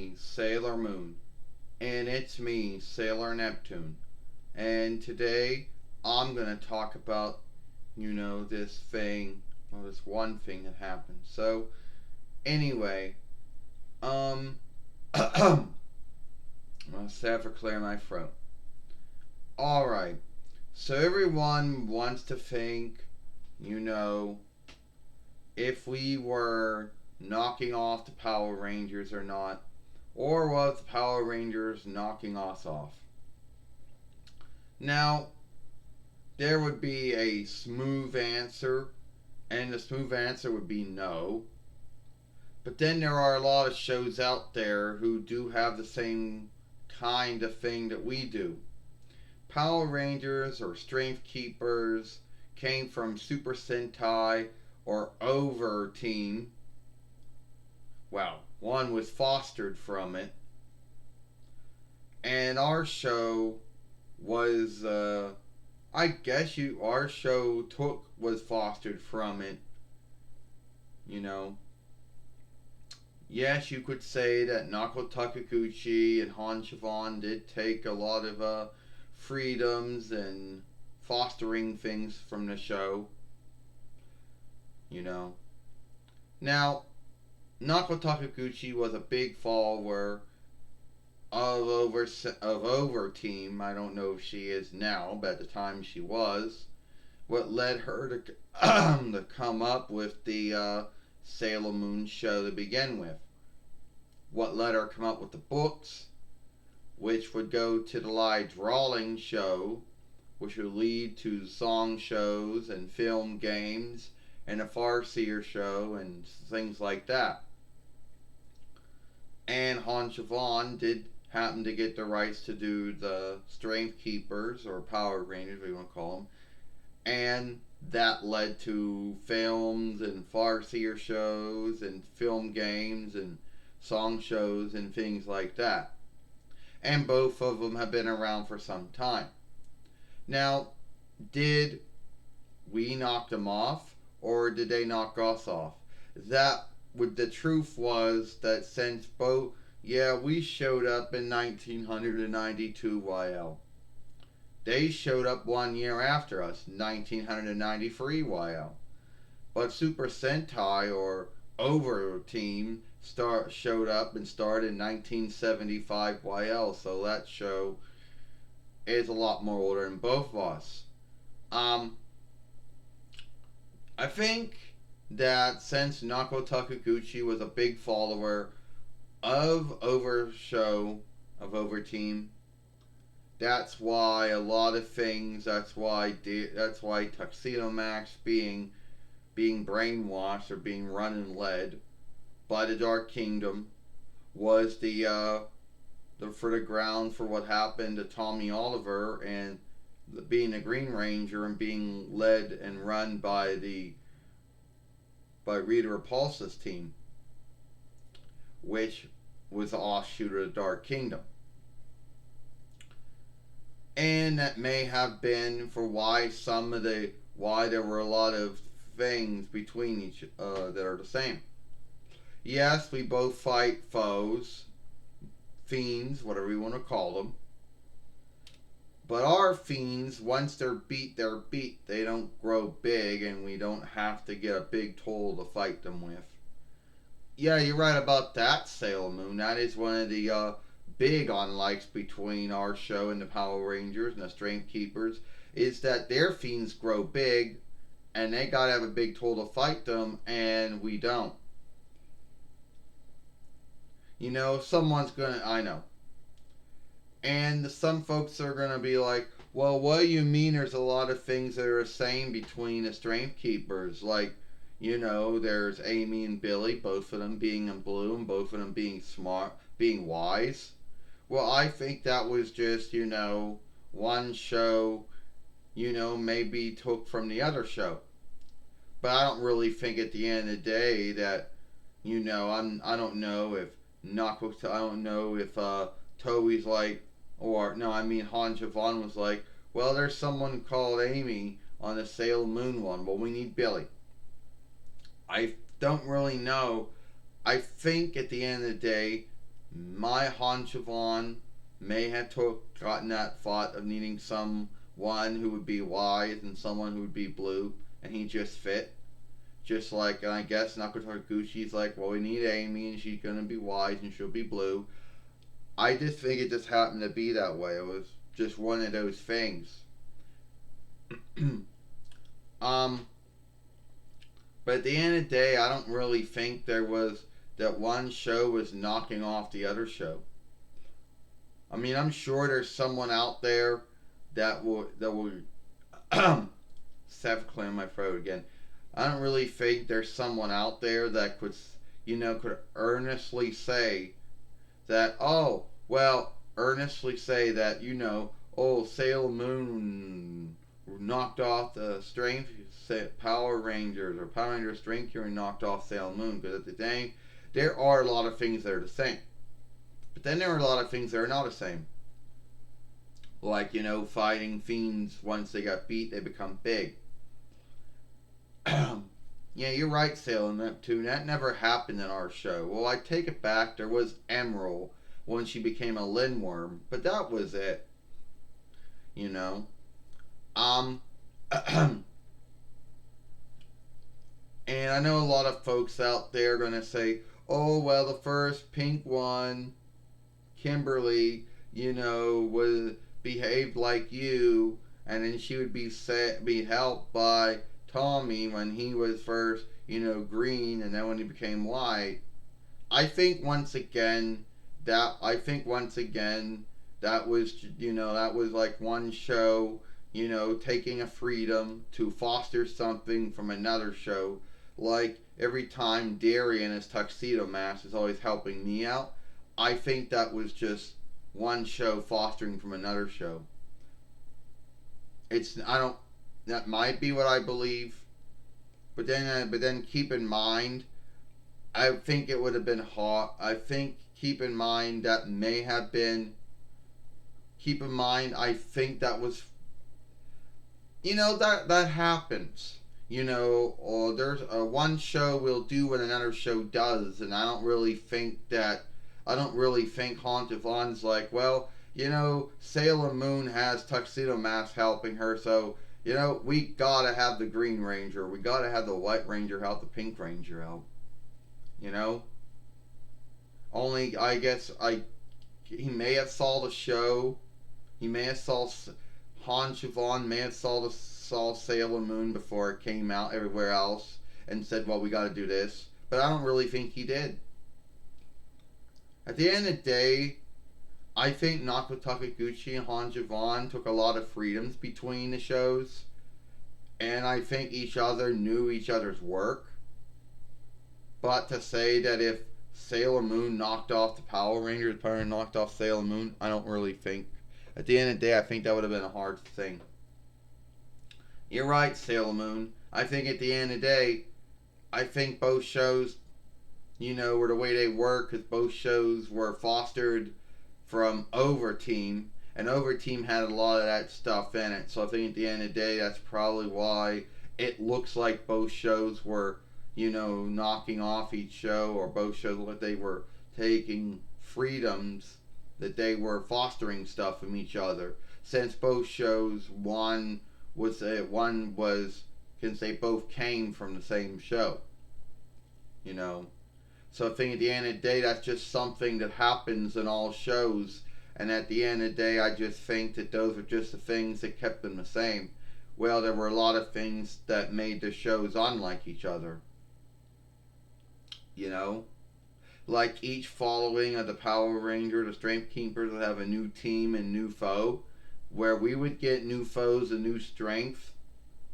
me, Sailor Moon, and it's me, Sailor Neptune. And today I'm gonna talk about, this thing, well, this one thing that happened. So, anyway, um, I'm gonna have to clear my throat. Alright, so everyone wants to think, you know, if we were knocking off the Power Rangers or not, or was the Power Rangers knocking us off? Now, there would be a smooth answer, and the smooth answer would be no. But then there are a lot of shows out there who do have the same kind of thing that we do. Power Rangers or Strength Keepers came from Super Sentai or Over Team. Well, one was fostered from it. And our show was our show was fostered from it. You know, yes, you could say that NAOKO Takeuchi and Han Siobhan did take a lot of freedoms and fostering things from the show. You know, now NAOKO Takeuchi was a big follower of Over Team. I don't know if she is now, but at the time she was. What led her to to come up with the Sailor Moon show to begin with? What let her come up with the books, which would go to the live drawing show, which would lead to song shows and film games and a Farseer show and things like that. And Han Siobhan did happen to get the rights to do the Strength Keepers or Power Rangers, what you want to call them, and that led to films and Farseer shows and film games and song shows and things like that. And both of them have been around for some time. Now, did we knock them off or did they knock us off? The truth was that since both, yeah, we showed up in 1992 YL. They showed up 1 year after us, 1993 YL. But Super Sentai or Over Team showed up and started in 1975 YL, so that show is a lot more older than both of us. I think that since NAOKO Takeuchi was a big follower of Over Team, that's why a lot of things. That's why Tuxedo Max being brainwashed or being run and led by the Dark Kingdom was the ground for what happened to Tommy Oliver and being a Green Ranger and being led and run by Rita Repulsa's team, which was an offshoot of the Dark Kingdom. And that may have been for why there were a lot of things between each that are the same. Yes, we both fight foes, fiends, whatever you want to call them. But our fiends, once they're beat, they're beat. They don't grow big, and we don't have to get a big toll to fight them with. Yeah, you're right about that, Sailor Moon. That is one of the big unlikes between our show and the Power Rangers and the Strength Keepers, is that their fiends grow big, and they gotta have a big toll to fight them, and we don't. You know, I know. And some folks are gonna be like, well, what do you mean there's a lot of things that are the same between the Strength Keepers? Like, there's Amy and Billy, both of them being in blue and both of them being smart, being wise. Well, I think that was just, one show, maybe took from the other show. But I don't really think at the end of the day that, I don't know if Toei's like, or no, I mean Han Siobhan was like, well, there's someone called Amy on the Sailor Moon one. Well, we need Billy. I don't really know. I think at the end of the day, my Han Siobhan may have gotten that thought of needing someone who would be wise and someone who would be blue, and he just fit. Just like, and I guess Naoko Takeuchi's like, well, we need Amy, and she's gonna be wise, and she'll be blue. I just think it just happened to be that way. It was just one of those things. um, but at the end of the day, I don't really think there was that one show was knocking off the other show. I mean, I'm sure there's someone out there that will Seth clearing my throat again. I don't really think there's someone out there that could earnestly say that, oh, well, earnestly say that, oh, Sailor Moon knocked off the Strength Power Rangers, or Power Rangers Strength Cure knocked off Sailor Moon, because at the day, there are a lot of things that are the same. But then there are a lot of things that are not the same. Like, fighting fiends, once they got beat, they become big. Yeah, you're right, Sailor Neptune. That never happened in our show. Well, I take it back. There was Emerald when she became a Lindworm, but that was it. You know. And I know a lot of folks out there are gonna say, "Oh, well, the first pink one, Kimberly, was behaved like you, and then she would be helped by Tommy when he was first, green, and then when he became white." I think once again that was like one show, taking a freedom to foster something from another show. Like every time Darian his tuxedo mask is always helping me out. I think that was just one show fostering from another show. It's I don't That might be what I believe, but then keep in mind, I think it would have been hard. I think keep in mind that may have been. Keep in mind, I think that was. That happens. Or there's one show will do what another show does, and I don't really think Haunted Vaughn's like, well, Sailor Moon has Tuxedo Mask helping her, so we gotta have the Green Ranger, we gotta have the White Ranger help the Pink Ranger out. You know, only I guess he may have saw the show, he may have saw Han Siobhan may have saw Sailor Moon before it came out everywhere else and said, well, we got to do this. But I don't really think he did. At the end of the day, I think Naoko Takeuchi and Han Siobhan took a lot of freedoms between the shows, and I think each other knew each other's work. But to say that if Sailor Moon knocked off the Power Rangers, Power Rangers knocked off Sailor Moon, I don't really think. At the end of the day, I think that would have been a hard thing. You're right, Sailor Moon. I think at the end of the day, I think both shows, were the way they were, because both shows were fostered from Overteam, and Overteam had a lot of that stuff in it. So I think at the end of the day, that's probably why it looks like both shows were, knocking off each show, or both shows like they were taking freedoms, that they were fostering stuff from each other. Since both shows, both came from the same show. So I think at the end of the day, that's just something that happens in all shows. And at the end of the day, I just think that those are just the things that kept them the same. Well, there were a lot of things that made the shows unlike each other. Like each following of the Power Ranger, the Strength Keepers would have a new team and new foe, where we would get new foes and new strength,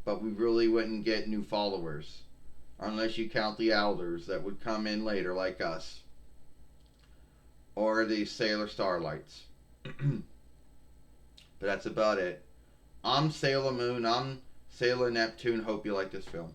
but we really wouldn't get new followers. Unless you count the Elders that would come in later, like us. Or the Sailor Starlights. But that's about it. I'm Sailor Moon, I'm Sailor Neptune. Hope you like this film.